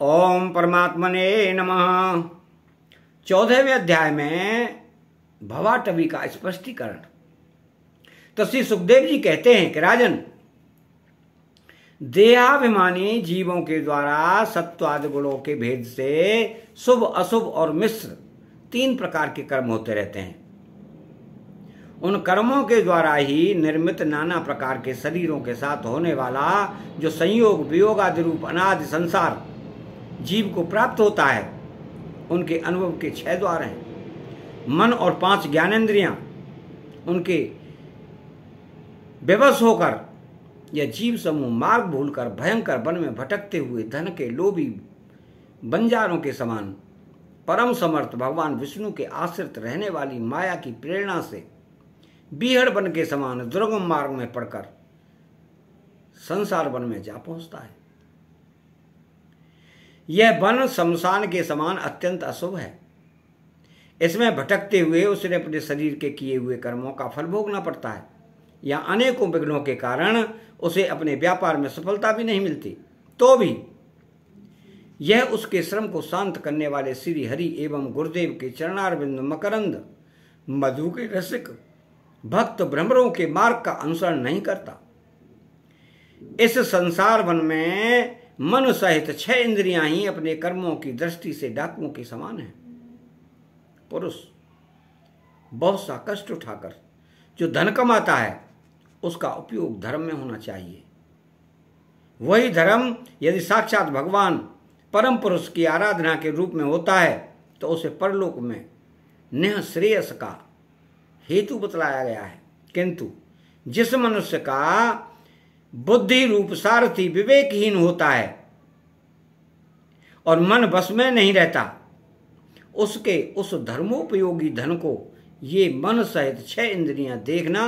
ओम परमात्मने नमः। 14वें अध्याय में भवाटवी का स्पष्टीकरण। तो श्री सुखदेव जी कहते हैं कि राजन, देहाभिमानी जीवों के द्वारा सत्वादि गुणों के भेद से शुभ अशुभ और मिश्र 3 प्रकार के कर्म होते रहते हैं। उन कर्मों के द्वारा ही निर्मित नाना प्रकार के शरीरों के साथ होने वाला जो संयोग वियोग आदि रूप अनादि संसार जीव को प्राप्त होता है, उनके अनुभव के 6 द्वार हैं। मन और 5 ज्ञानेंद्रियां उनके विवश होकर यह जीव समूह मार्ग भूलकर भयंकर वन में भटकते हुए धन के लोभी बंजारों के समान परम समर्थ भगवान विष्णु के आश्रित रहने वाली माया की प्रेरणा से बीहड़ वन के समान दुर्गम मार्ग में पड़कर संसार वन में जा पहुंचता है। यह वन शमशान के समान अत्यंत अशुभ है। इसमें भटकते हुए उसने अपने शरीर के किए हुए कर्मों का फल भोगना पड़ता है। या अनेकों विघ्नों के कारण उसे अपने व्यापार में सफलता भी नहीं मिलती, तो भी यह उसके श्रम को शांत करने वाले श्री हरि एवं गुरुदेव के चरणारविंद मकरंद मधु के रसिक भक्त भ्रमरों के मार्ग का अनुसरण नहीं करता। इस संसार वन में मन सहित 6 इंद्रियां ही अपने कर्मों की दृष्टि से डाकुओं के समान हैं। पुरुष बहुत सा कष्ट उठाकर जो धन कमाता है, उसका उपयोग धर्म में होना चाहिए। वही धर्म यदि साक्षात भगवान परम पुरुष की आराधना के रूप में होता है, तो उसे परलोक में निह श्रेयस का हेतु बतलाया गया है। किंतु जिस मनुष्य का बुद्धि रूप सारथी विवेकहीन होता है और मन बस में नहीं रहता, उसके उस धर्मोपयोगी धन को ये मन सहित 6 इंद्रियां देखना,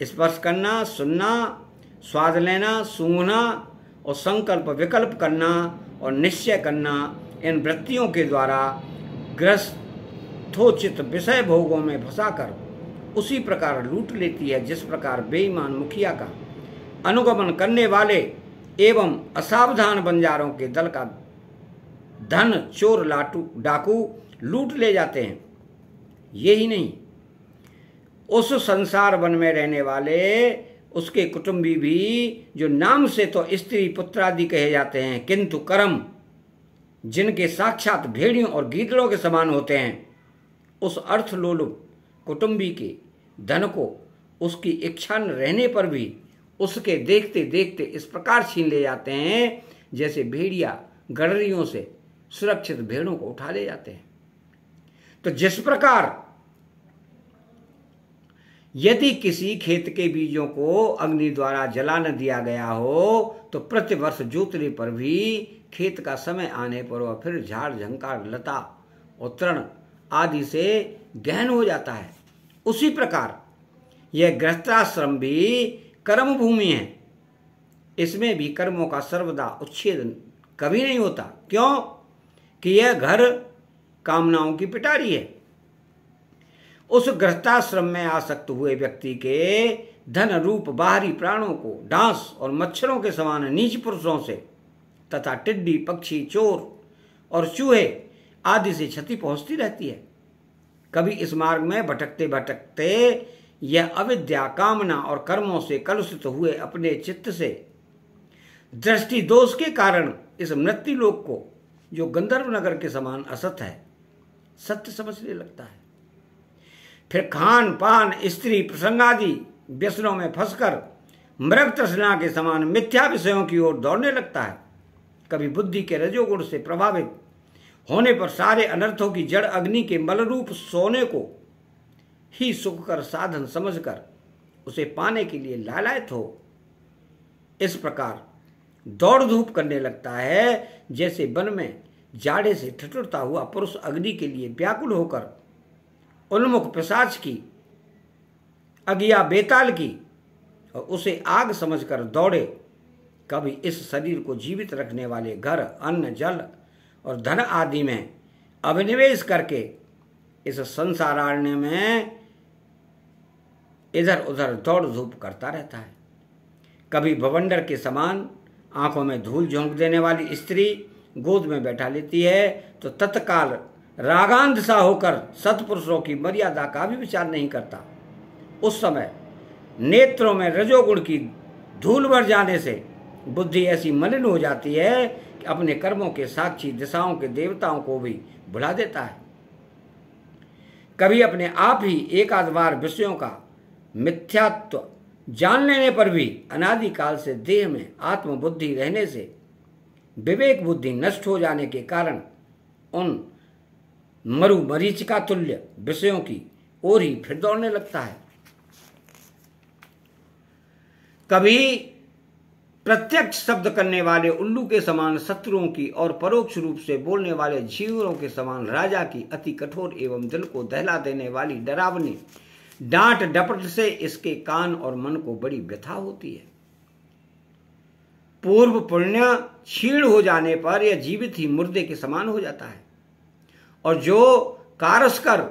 स्पर्श करना, सुनना, स्वाद लेना, सूंघना और संकल्प विकल्प करना और निश्चय करना, इन वृत्तियों के द्वारा ग्रस्तोचित विषय भोगों में फंसाकर उसी प्रकार लूट लेती है जिस प्रकार बेईमान मुखिया का अनुगमन करने वाले एवं असावधान बंजारों के दल का धन चोर डाकू लूट ले जाते हैं। यही नहीं, उस संसार वन में रहने वाले उसके कुटुंबी भी, जो नाम से तो स्त्री पुत्र आदि कहे जाते हैं, किंतु कर्म जिनके साक्षात भेड़ियों और गीदड़ों के समान होते हैं, उस अर्थलोलुप कुटुंबी के धन को उसकी इच्छा न रहने पर भी उसके देखते देखते इस प्रकार छीन ले जाते हैं जैसे भेड़िया गडरियों से सुरक्षित भेड़ों को उठा ले जाते हैं। तो जिस प्रकार यदि किसी खेत के बीजों को अग्नि द्वारा जला न दिया गया हो, तो प्रतिवर्ष जोतने पर भी खेत का समय आने पर वह फिर झाड़ झंकार लता और तृण आदि से गहन हो जाता है। उसी प्रकार यह गृहस्थाश्रम भी कर्म भूमि है। इसमें भी कर्मों का सर्वदा उच्छेद कभी नहीं होता। क्यों? कि यह घर कामनाओं की पिटारी है। उस गृहस्थाश्रम में आसक्त हुए व्यक्ति के धन रूप बाहरी प्राणों को डांस और मच्छरों के समान नीच पुरुषों से तथा टिड्डी, पक्षी, चोर और चूहे आदि से क्षति पहुंचती रहती है। कभी इस मार्ग में भटकते भटकते यह अविद्या, कामना और कर्मों से कलुषित हुए अपने चित्त से दृष्टि दोष के कारण इस मृत्यु लोक को, जो गंधर्व नगर के समान असत है, सत्य समझने लगता है। फिर खान पान, स्त्री प्रसंग आदि व्यसनों में फंसकर मृग तृष्णा के समान मिथ्या विषयों की ओर दौड़ने लगता है। कभी बुद्धि के रजोगुण से प्रभावित होने पर सारे अनर्थों की जड़ अग्नि के मलरूप सोने को ही सुखकर साधन समझकर उसे पाने के लिए लालायत हो, इस प्रकार दौड़ धूप करने लगता है जैसे वन में जाड़े से ठिठुरता हुआ पुरुष अग्नि के लिए व्याकुल होकर उन्मुख पिशाच की, अगिया बेताल की और उसे आग समझकर दौड़े। कभी इस शरीर को जीवित रखने वाले घर, अन्न, जल और धन आदि में अभिनिवेश करके इस संसारारण्य में इधर उधर दौड़ धूप करता रहता है। कभी बवंडर के समान आंखों में धूल झोंक देने वाली स्त्री गोद में बैठा लेती है तो तत्काल रागांध सा होकर सत्पुरुषों की मर्यादा का भी विचार नहीं करता। उस समय नेत्रों में रजोगुण की धूल भर जाने से बुद्धि ऐसी मलिन हो जाती है कि अपने कर्मों के साक्षी दिशाओं के देवताओं को भी भुला देता है। कभी अपने आप ही एक आध बार विषयों का मिथ्यात्व जान लेने पर भी अनादिकाल से देह में आत्मबुद्धि रहने से विवेक बुद्धि नष्ट हो जाने के कारण उन मरु मरीचिका तुल्य विषयों की ओर ही फिर दौड़ने लगता है। कभी प्रत्यक्ष शब्द करने वाले उल्लू के समान शत्रुओं की और परोक्ष रूप से बोलने वाले झींगुरों के समान राजा की अति कठोर एवं दिल को दहला देने वाली डरावनी डांट डपट से इसके कान और मन को बड़ी व्यथा होती है। पूर्व पुण्य क्षीण हो जाने पर यह जीवित ही मुर्दे के समान हो जाता है और जो कारस्कर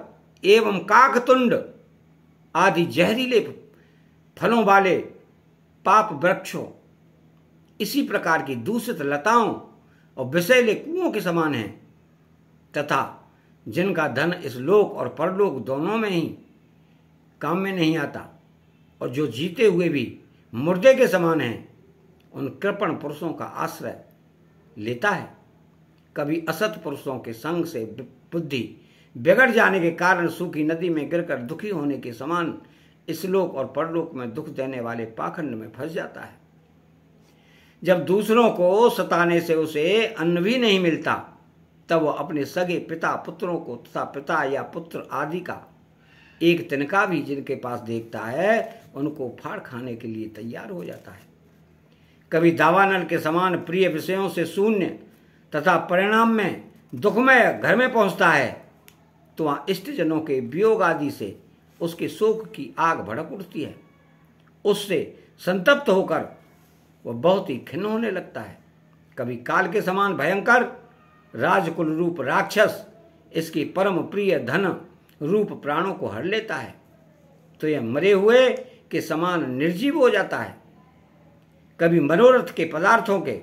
एवं काकतुंड आदि जहरीले फलों वाले पाप वृक्षों इसी प्रकार की दूषित लताओं और विषैले कुओं के समान हैं तथा जिनका धन इस लोक और परलोक दोनों में ही काम में नहीं आता और जो जीते हुए भी मुर्दे के समान हैं, उन कृपण पुरुषों का आश्रय लेता है। कभी असत पुरुषों के संग से बुद्धि बिगड़ जाने के कारण सूखी नदी में गिरकर दुखी होने के समान इस लोक और परलोक में दुख देने वाले पाखंड में फंस जाता है। जब दूसरों को सताने से उसे अन्न भी नहीं मिलता तब वह अपने सगे पिता पुत्रों को तथा पिता या पुत्र आदि का एक तिनका भी जिनके पास देखता है उनको फाड़ खाने के लिए तैयार हो जाता है। कभी दावानल के समान प्रिय विषयों से शून्य तथा परिणाम में दुखमय घर में पहुंचता है तो वहाँ इष्टजनों के वियोग आदि से उसके शोक की आग भड़क उठती है। उससे संतप्त होकर वह बहुत ही खिन्न होने लगता है। कभी काल के समान भयंकर राजकुल रूप राक्षस इसकी परम प्रिय धन रूप प्राणों को हर लेता है तो यह मरे हुए के समान निर्जीव हो जाता है। कभी मनोरथ के पदार्थों के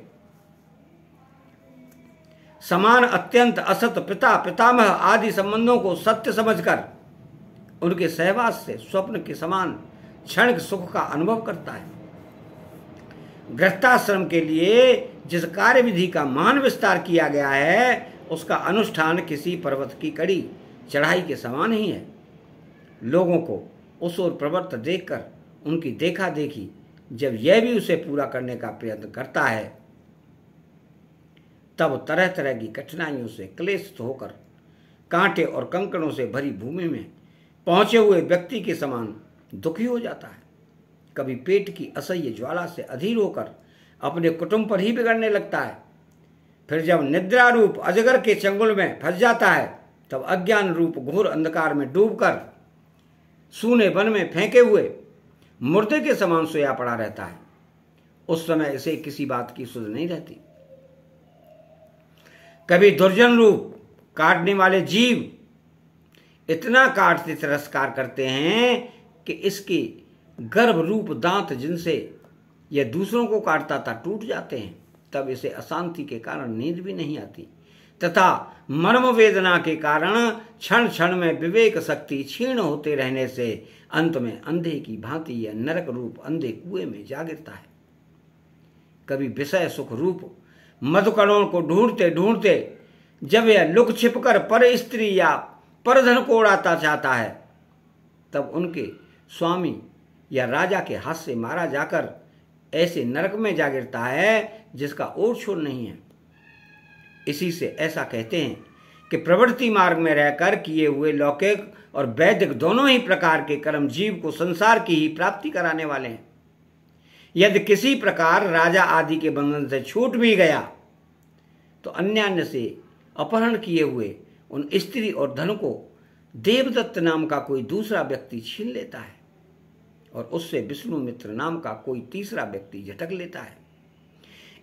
समान अत्यंत असत पिता पितामह आदि संबंधों को सत्य समझकर उनके सहवास से स्वप्न के समान क्षणिक सुख का अनुभव करता है। गृहस्थाश्रम के लिए जिस कार्य विधि का महान विस्तार किया गया है उसका अनुष्ठान किसी पर्वत की कड़ी चढ़ाई के समान ही है। लोगों को उस ओर प्रवृत्त देखकर उनकी देखा देखी जब यह भी उसे पूरा करने का प्रयत्न करता है तब तरह तरह की कठिनाइयों से क्लेशित होकर कांटे और कंकड़ों से भरी भूमि में पहुंचे हुए व्यक्ति के समान दुखी हो जाता है। कभी पेट की असह्य ज्वाला से अधीर होकर अपने कुटुंब पर ही बिगड़ने लगता है। फिर जब निद्रा रूप अजगर के चंगुल में फंस जाता है तब अज्ञान रूप घोर अंधकार में डूबकर सूने वन में फेंके हुए मुर्दे के समान सोया पड़ा रहता है। उस समय इसे किसी बात की सुध नहीं रहती। कभी दुर्जन रूप काटने वाले जीव इतना काटते तिरस्कार करते हैं कि इसके गर्भ रूप दांत जिनसे यह दूसरों को काटता था टूट जाते हैं। तब इसे अशांति के कारण नींद भी नहीं आती तथा मर्म वेदना के कारण क्षण क्षण में विवेक शक्ति क्षीण होते रहने से अंत में अंधे की भांति यह नरक रूप अंधे कुएं में जा गिरता है। कभी विषय सुख रूप मधुकणों को ढूंढते ढूंढते जब यह लुक छिपकर पर स्त्री या परधन को उड़ाता चाहता है तब उनके स्वामी या राजा के हाथ से मारा जाकर ऐसे नरक में जा गिरता है जिसका ओर छोर नहीं है। इसी से ऐसा कहते हैं कि प्रवृत्ति मार्ग में रहकर किए हुए लौकिक और वैदिक दोनों ही प्रकार के कर्म जीव को संसार की ही प्राप्ति कराने वाले हैं। यदि किसी प्रकार राजा आदि के बंधन से छूट भी गया तो अन्यान्य से अपहरण किए हुए उन स्त्री और धन को देवदत्त नाम का कोई दूसरा व्यक्ति छीन लेता है और उससे विष्णु मित्र नाम का कोई तीसरा व्यक्ति झटक लेता है।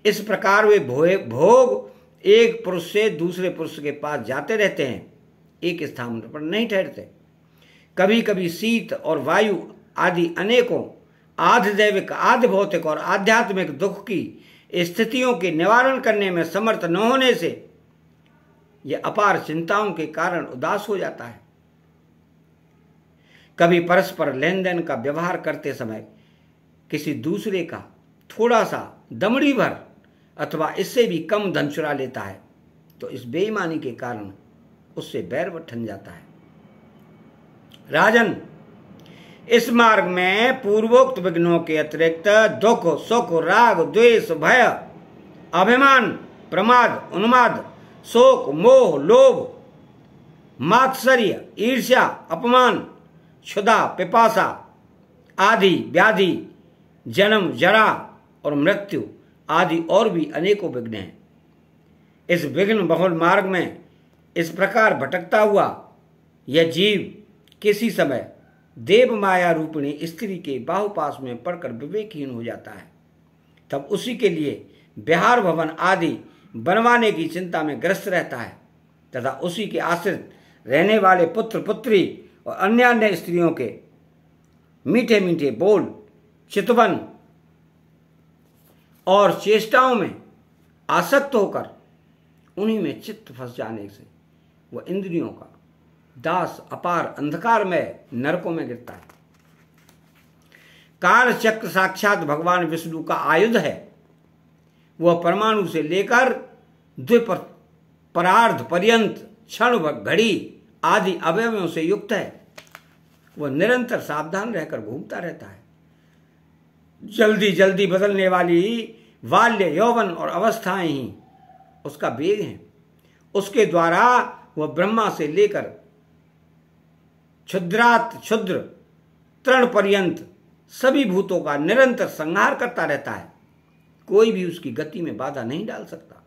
इस प्रकार वे भोग एक पुरुष से दूसरे पुरुष के पास जाते रहते हैं, एक स्थान पर नहीं ठहरते। कभी कभी शीत और वायु आदि अनेकों आधदैविक आधि भौतिक और आध्यात्मिक दुख की स्थितियों के निवारण करने में समर्थ न होने से यह अपार चिंताओं के कारण उदास हो जाता है। कभी परस्पर लेन देन का व्यवहार करते समय किसी दूसरे का थोड़ा सा दमड़ी भर अथवा इससे भी कम धन चुरा लेता है तो इस बेईमानी के कारण उससे बैर ठन जाता है। राजन, इस मार्ग में पूर्वोक्त विघ्नों के अतिरिक्त दुख, सुख, राग, द्वेष, भय, अभिमान, प्रमाद, उन्माद, शोक, मोह, लोभ, मात्सर्य, ईर्ष्या, अपमान, क्षुधा, पिपासा आदि व्याधि, जन्म, जरा और मृत्यु आदि और भी अनेकों विघ्न हैं। इस विघ्न बहुल मार्ग में इस प्रकार भटकता हुआ यह जीव किसी समय देव माया रूपिणी स्त्री के बाहुपास में पड़कर विवेकहीन हो जाता है। तब उसी के लिए विहार भवन आदि बनवाने की चिंता में ग्रस्त रहता है तथा उसी के आश्रित रहने वाले पुत्र, पुत्री और अन्य स्त्रियों के मीठे मीठे बोल, चितवन और चेष्टाओं में आसक्त होकर उन्हीं में चित्त फंस जाने से वह इंद्रियों का दास अपार अंधकार में नरकों में गिरता है। काल चक्र साक्षात भगवान विष्णु का आयुध है। वह परमाणु से लेकर द्विपरार्ध पर्यंत क्षण घड़ी आदि अवयवों से युक्त है। वह निरंतर सावधान रहकर घूमता रहता है। जल्दी जल्दी बदलने वाली बाल्य, यौवन और अवस्थाएं ही उसका वेग हैं। उसके द्वारा वह ब्रह्मा से लेकर क्षुद्रात क्षुद्र तृण पर्यंत सभी भूतों का निरंतर संहार करता रहता है। कोई भी उसकी गति में बाधा नहीं डाल सकता।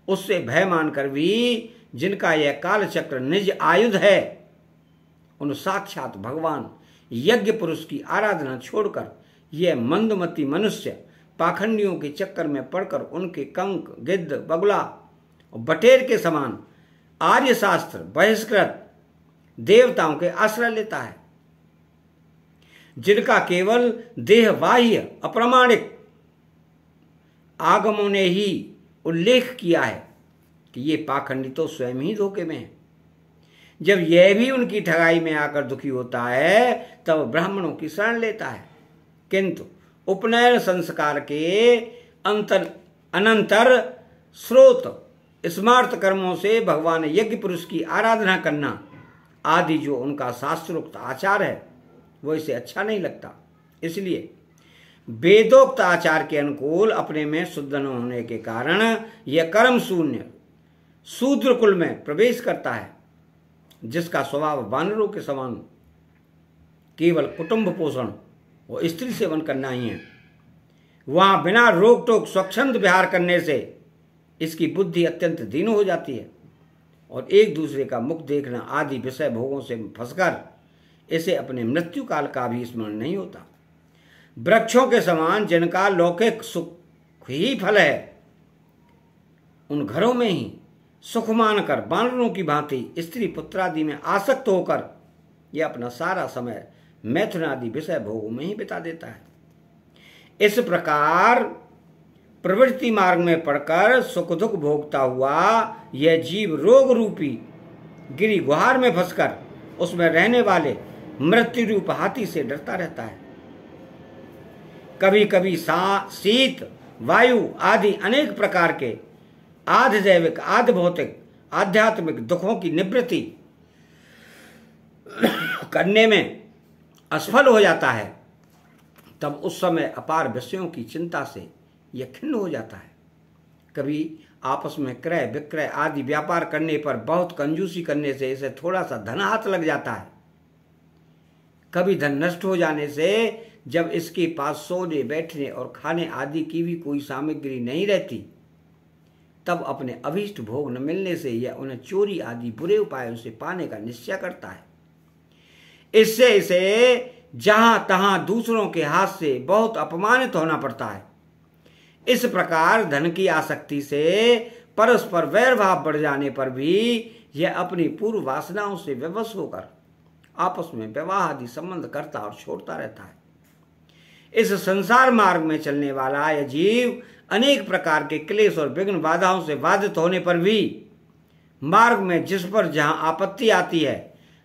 उससे भय मानकर भी जिनका यह कालचक्र निज आयुध है, उन साक्षात भगवान यज्ञ पुरुष की आराधना छोड़कर यह मंदमती मनुष्य पाखंडियों के चक्कर में पड़कर उनके कंक, गिद्ध, बगुला और बटेर के समान आर्य शास्त्र बहिष्कृत देवताओं के आश्रय लेता है। जिनका केवल देह बाह्य अप्रमाणिक आगमों ने ही उल्लेख किया है कि ये पाखंडी तो स्वयं ही धोखे में है। जब यह भी उनकी ठगाई में आकर दुखी होता है तब ब्राह्मणों की शरण लेता है, किंतु उपनयन संस्कार के अनंतर स्रोत स्मार्त कर्मों से भगवान यज्ञ पुरुष की आराधना करना आदि जो उनका शास्त्रोक्त आचार है वो इसे अच्छा नहीं लगता। इसलिए वेदोक्त आचार के अनुकूल अपने में शुद्ध न होने के कारण यह कर्म शून्य शूद्र कुल में प्रवेश करता है, जिसका स्वभाव वानरों के समान केवल कुटुंब पोषण और स्त्री सेवन करना ही है। वहां बिना रोक टोक स्वच्छंद विहार करने से इसकी बुद्धि अत्यंत दीन हो जाती है और एक दूसरे का मुख देखना आदि विषय भोगों से फंसकर इसे अपने मृत्यु काल का भी स्मरण नहीं होता। वृक्षों के समान जिनका लौकिक सुख ही फल है, उन घरों में ही सुख मानकर बानरों की भांति स्त्री पुत्रादि में आसक्त होकर यह अपना सारा समय मैथुन आदि विषय भोगों में ही बिता देता है। इस प्रकार प्रवृत्ति मार्ग में पड़कर सुख दुख भोगता हुआ यह जीव रोग रूपी गिरी गुहार में फंसकर उसमें रहने वाले मृत्यु रूप हाथी से डरता रहता है। कभी कभी शीत, वायु आदि अनेक प्रकार के आध जैविक, आध भौतिक, आध्यात्मिक दुखों की निवृत्ति करने में असफल हो जाता है। तब उस समय अपार विषयों की चिंता से यह खिन्न हो जाता है। कभी आपस में क्रय विक्रय आदि व्यापार करने पर बहुत कंजूसी करने से इसे थोड़ा सा धन हाथ लग जाता है। कभी धन नष्ट हो जाने से जब इसके पास सोने, बैठने और खाने आदि की भी कोई सामग्री नहीं रहती, तब अपने अभीष्ट भोग न मिलने से यह उन्हें चोरी आदि बुरे उपायों से पाने का निश्चय करता है। इससे इसे जहां तहां दूसरों के हाथ से बहुत अपमानित होना पड़ता है। इस प्रकार धन की आसक्ति से परस्पर वैर भाव बढ़ जाने पर भी यह अपनी पूर्व वासनाओं से विवश होकर आपस में विवाह आदि संबंध करता और छोड़ता रहता है। इस संसार मार्ग में चलने वाला यह जीव अनेक प्रकार के क्लेश और विघ्न बाधाओं से बाधित होने पर भी मार्ग में जिस पर जहां आपत्ति आती है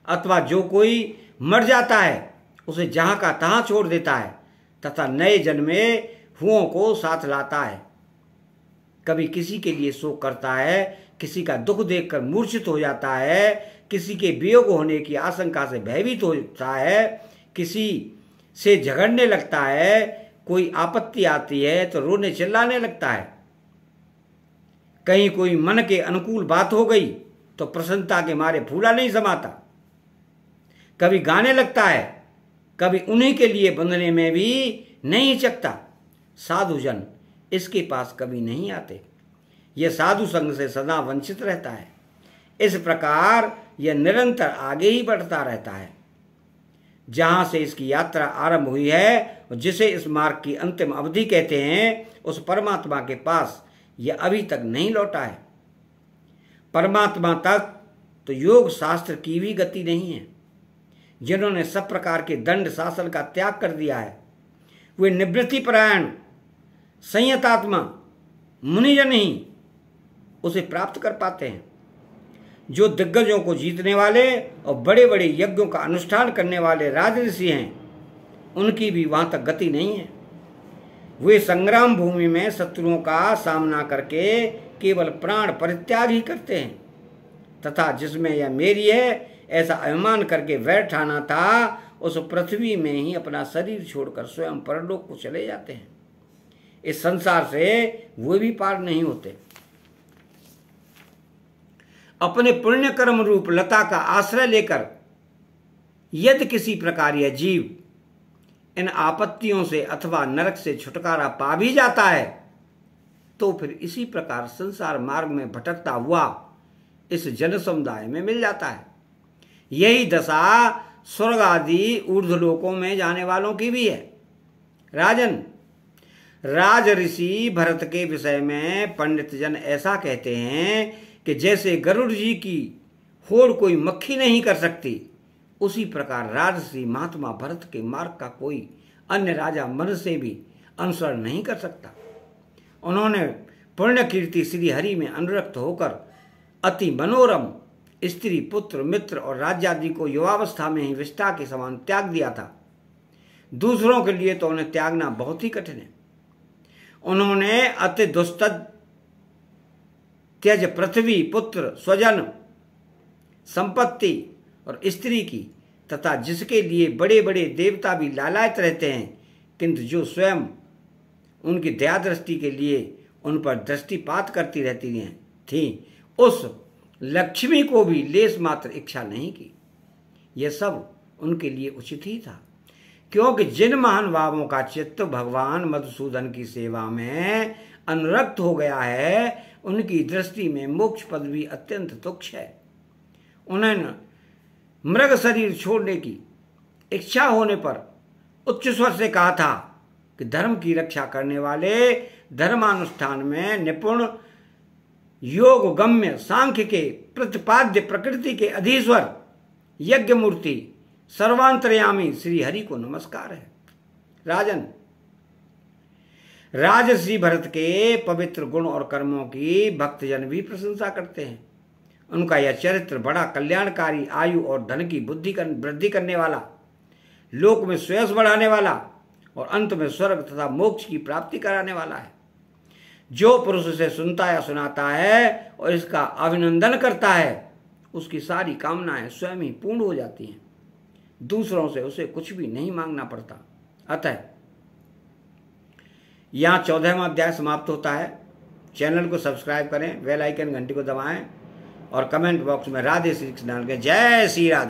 अथवा जो कोई मर जाता है उसे जहां का तहां छोड़ देता है तथा नए जन्मे हुओं को साथ लाता है। कभी किसी के लिए शोक करता है, किसी का दुख देखकर मूर्छित हो जाता है, किसी के वियोग होने की आशंका से भयभीत होता है, किसी से झगड़ने लगता है, कोई आपत्ति आती है तो रोने चिल्लाने लगता है। कहीं कोई मन के अनुकूल बात हो गई तो प्रसन्नता के मारे फूला नहीं समाता। कभी गाने लगता है, कभी उन्हीं के लिए बंधने में भी नहीं हिचकता। साधुजन इसके पास कभी नहीं आते। यह साधु संग से सदा वंचित रहता है। इस प्रकार यह निरंतर आगे ही बढ़ता रहता है। जहां से इसकी यात्रा आरंभ हुई है और जिसे इस मार्ग की अंतिम अवधि कहते हैं, उस परमात्मा के पास यह अभी तक नहीं लौटा है। परमात्मा तक तो योग शास्त्र की भी गति नहीं है। जिन्होंने सब प्रकार के दंड शासन का त्याग कर दिया है, वे निवृत्ति परायण संयतात्मा मुनिजन ही उसे प्राप्त कर पाते हैं। जो दिग्गजों को जीतने वाले और बड़े बड़े यज्ञों का अनुष्ठान करने वाले राजऋषि हैं, उनकी भी वहां तक गति नहीं है। वे संग्राम भूमि में शत्रुओं का सामना करके केवल प्राण परित्याग ही करते हैं तथा जिसमें यह मेरी है ऐसा अभिमान करके वैर ठाना था, उस पृथ्वी में ही अपना शरीर छोड़कर स्वयं परलोक को चले जाते हैं। इस संसार से वे भी पार नहीं होते। अपने पुण्य कर्म रूप लता का आश्रय लेकर यदि किसी प्रकार यह जीव इन आपत्तियों से अथवा नरक से छुटकारा पा भी जाता है तो फिर इसी प्रकार संसार मार्ग में भटकता हुआ इस जन समुदाय में मिल जाता है। यही दशा स्वर्ग आदि ऊर्ध्वलोकों में जाने वालों की भी है। राजन, राज ऋषि भरत के विषय में पंडित जन ऐसा कहते हैं कि जैसे गरुड़ जी की होड़ कोई मक्खी नहीं कर सकती, उसी प्रकार राजर्षि महात्मा भरत के मार्ग का कोई अन्य राजा मन से भी अनुसरण नहीं कर सकता। उन्होंने पुण्य कीर्ति श्री हरि में अनुरक्त होकर अति मनोरम स्त्री, पुत्र, मित्र और राज्य आदि को युवावस्था में ही विष्ठा के समान त्याग दिया था। दूसरों के लिए तो उन्हें त्यागना बहुत ही कठिन है। उन्होंने अति दुस्तद त्यज पृथ्वी, पुत्र, स्वजन, संपत्ति और स्त्री की तथा जिसके लिए बड़े बड़े देवता भी लालायित रहते हैं, किंतु जो स्वयं उनकी दया दृष्टि के लिए उन पर दृष्टिपात करती रहती हैं थी, उस लक्ष्मी को भी लेस मात्र इच्छा नहीं की। यह सब उनके लिए उचित ही था, क्योंकि जिन महान भावों का चित्त भगवान मधुसूदन की सेवा में अनुरक्त हो गया है, उनकी दृष्टि में मोक्ष पद भी अत्यंत तुच्छ है। उन्होंने मृग शरीर छोड़ने की इच्छा होने पर उच्च स्वर से कहा था कि धर्म की रक्षा करने वाले, धर्मानुष्ठान में निपुण, योग गम्य, सांख्य के प्रतिपाद्य, प्रकृति के अधीश्वर, यज्ञ मूर्ति, सर्वांतर्यामी श्री हरि को नमस्कार है। राजन, राजर्षि भरत के पवित्र गुण और कर्मों की भक्तजन भी प्रशंसा करते हैं। उनका यह चरित्र बड़ा कल्याणकारी, आयु और धन की बुद्धि वृद्धि करने वाला, लोक में श्रेयस बढ़ाने वाला और अंत में स्वर्ग तथा मोक्ष की प्राप्ति कराने वाला है। जो पुरुष इसे सुनता या सुनाता है और इसका अभिनंदन करता है, उसकी सारी कामनाएं स्वयं ही पूर्ण हो जाती हैं। दूसरों से उसे कुछ भी नहीं मांगना पड़ता। अतः यहाँ 14वां अध्याय समाप्त होता है। चैनल को सब्सक्राइब करें, बेल आइकन घंटी को दबाएं और कमेंट बॉक्स में राधे श्री कृष्ण डाल के जय श्री राधे।